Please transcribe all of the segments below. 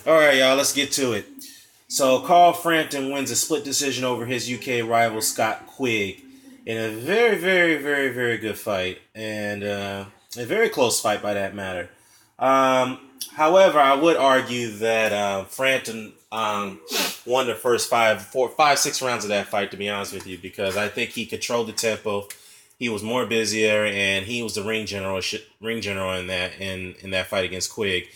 All right, y'all, let's get to it. So, Carl Frampton wins a split decision over his UK rival Scott Quigg in a very, very, very, very good fight, and a very close fight by that matter. Um, However, I would argue that Frampton won the first 6 rounds of that fight. To be honest with you, because I think he controlled the tempo. He was more busier, and he was the ring general in that fight against Quigg.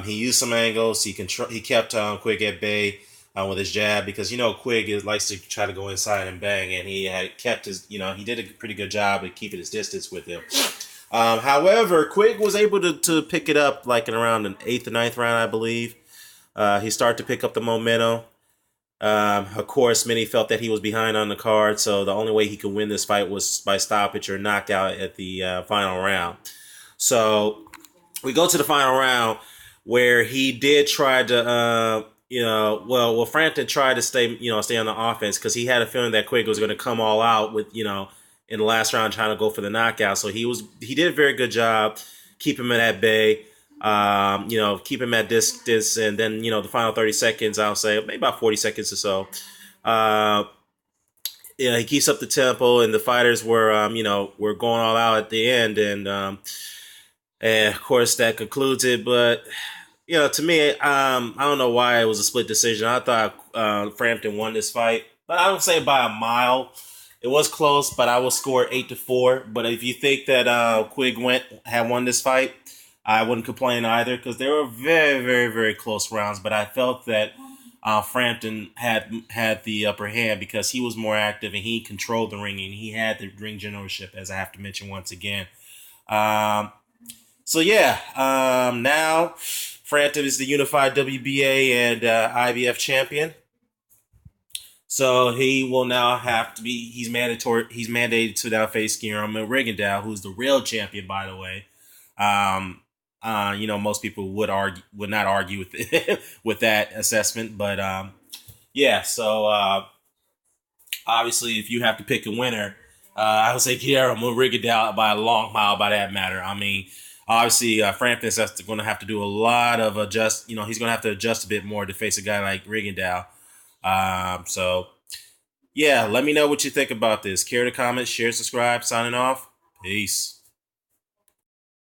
He used some angles. He kept Quigg at bay with his jab because Quigg likes to try to go inside and bang, and he had kept his he did a pretty good job of keeping his distance with him. However, Quigg was able to pick it up like in around the eighth or ninth round, I believe. He started to pick up the momentum. Of course, many felt that he was behind on the card, so the only way he could win this fight was by stoppage or knockout at the final round. So we go to the final round where he did try to, Frampton tried to stay on the offense because he had a feeling that Quigg was going to come all out in the last round trying to go for the knockout. So he did a very good job keep him at bay. Keep him at distance, and then the final 30 seconds, I'll say maybe about 40 seconds or so. Uh, he keeps up the tempo, and the fighters were going all out at the end, and of course that concludes it. But to me, I don't know why it was a split decision. I thought Frampton won this fight, but I don't say by a mile. It was close, but I will score 8-4. But if you think that Quigg had won this fight, I wouldn't complain either because they were very, very, very close rounds. But I felt that Frampton had the upper hand because he was more active and he controlled the ring and he had the ring generalship, as I have to mention once again. Um, now Frampton is the unified WBA and IBF champion. So he will now have to be. He's mandatory. He's mandated to now face Guillermo Rigondeaux, who's the real champion, by the way. Most people would not argue with with that assessment, but yeah. So obviously, if you have to pick a winner, I would say Guillermo Rigondeaux by a long mile, by that matter. I mean, obviously, Frampton's going to have to do a lot of adjust. He's going to have to adjust a bit more to face a guy like Rigondeaux. So yeah, let me know what you think about this. Care to comment, share, subscribe. Signing off. Peace.